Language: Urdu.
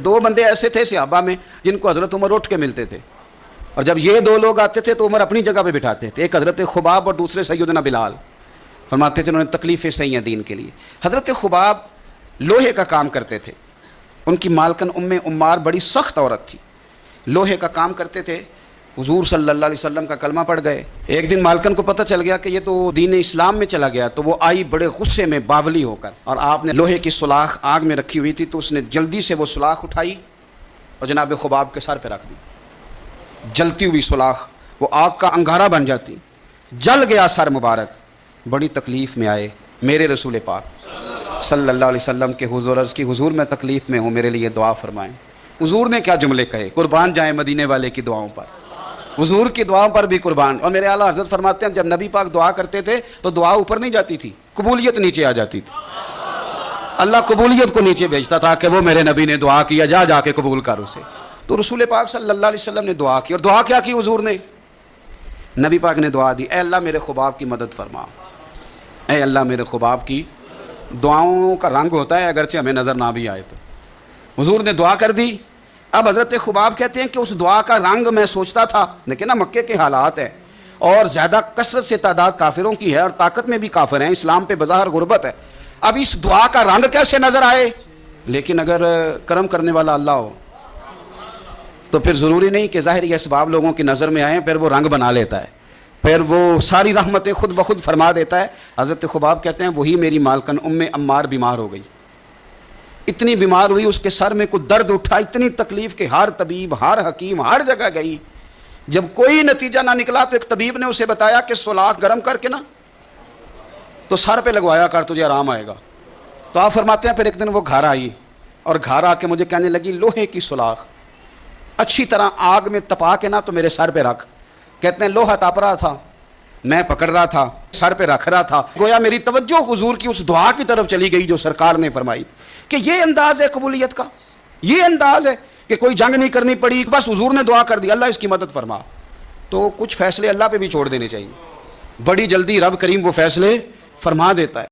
دو بندے ایسے تھے صحابہ میں جن کو حضرت عمر اٹھ کے ملتے تھے، اور جب یہ دو لوگ آتے تھے تو عمر اپنی جگہ پہ بٹھاتے تھے، ایک حضرت خباب اور دوسرے سیدنا بلال۔ فرماتے تھے انہوں نے تکلیفیں سہی ہیں دین کے لیے۔ حضرت خباب لوہے کا کام کرتے تھے، ان کی مالکن عمار بڑی سخت عورت تھی، لوہے کا کام کرتے تھے۔ حضور صلی اللہ علیہ وسلم کا کلمہ پڑھ گئے۔ ایک دن مالکن کو پتہ چل گیا کہ یہ تو دین اسلام میں چلا گیا، تو وہ آئی بڑے غصے میں باولی ہو کر، اور آپ نے لوہے کی سلاخ آگ میں رکھی ہوئی تھی تو اس نے جلدی سے وہ سلاخ اٹھائی اور جناب خباب کے سر پہ رکھ دی۔ جلتی ہوئی سلاخ وہ آگ کا انگارہ بن جاتی، جل گیا سر مبارک۔ بڑی تکلیف میں آئے میرے رسول پاک صلی اللہ علیہ وسلم کے حضور، عرض کی حضور میں تکلیف میں ہوں، میرے لیے دعا فرمائیں۔ حضور نے کیا جملے کہے، قربان جائیں مدینے والے کی دعاؤں پر، حضور کی دعاؤں پر بھی قربان۔ اور میرے اعلیٰ حضرت فرماتے ہیں جب نبی پاک دعا کرتے تھے تو دعا اوپر نہیں جاتی تھی، قبولیت نیچے آ جاتی تھی۔ اللہ قبولیت کو نیچے بھیجتا تھا کہ وہ میرے نبی نے دعا کیا، جا جا کے قبول کر اسے۔ تو رسول پاک صلی اللہ علیہ وسلم نے دعا کی، اور دعا کیا کی حضور نے؟ نبی پاک نے دعا دی، اے اللہ میرے خباب کی مدد فرما، اے اللہ میرے خباب کی۔ دعاؤں کا رنگ ہوتا ہے اگرچہ ہمیں نظر نہ بھی آئے تو۔ حضور نے دعا کر دی۔ اب حضرت خباب کہتے ہیں کہ اس دعا کا رنگ میں سوچتا تھا، لیکن نا مکے کے حالات ہیں اور زیادہ کثرت سے تعداد کافروں کی ہے اور طاقت میں بھی کافر ہیں، اسلام پہ بظاہر غربت ہے، اب اس دعا کا رنگ کیسے نظر آئے؟ لیکن اگر کرم کرنے والا اللہ ہو تو پھر ضروری نہیں کہ ظاہری اسباب لوگوں کی نظر میں آئیں، پھر وہ رنگ بنا لیتا ہے، پھر وہ ساری رحمتیں خود بخود فرما دیتا ہے۔ حضرت خباب کہتے ہیں وہی میری مالکن عمار بیمار ہو گئی، اتنی بیمار ہوئی اس کے سر میں کوئی درد اٹھا، اتنی تکلیف کہ ہر طبیب ہر حکیم ہر جگہ گئی، جب کوئی نتیجہ نہ نکلا تو ایک طبیب نے اسے بتایا کہ سلاخ گرم کر کے نا تو سر پہ لگوایا کر، تجھے آرام آئے گا۔ تو آپ فرماتے ہیں پھر ایک دن وہ گھر آئی اور گھر آ کے مجھے کہنے لگی لوہے کی سلاخ اچھی طرح آگ میں تپا کے نا تو میرے سر پہ رکھ۔ کہتے ہیں لوہا تپ رہا تھا، میں پکڑ رہا تھا، سر پہ رکھ رہا تھا، گویا میری توجہ حضور کی اس دعا کی طرف چلی گئی جو سرکار نے فرمائی کہ یہ انداز ہے قبولیت کا، یہ انداز ہے کہ کوئی جنگ نہیں کرنی پڑی، بس حضور نے دعا کر دی اللہ اس کی مدد فرما۔ تو کچھ فیصلے اللہ پہ بھی چھوڑ دینے چاہیے، بڑی جلدی رب کریم وہ فیصلے فرما دیتا ہے۔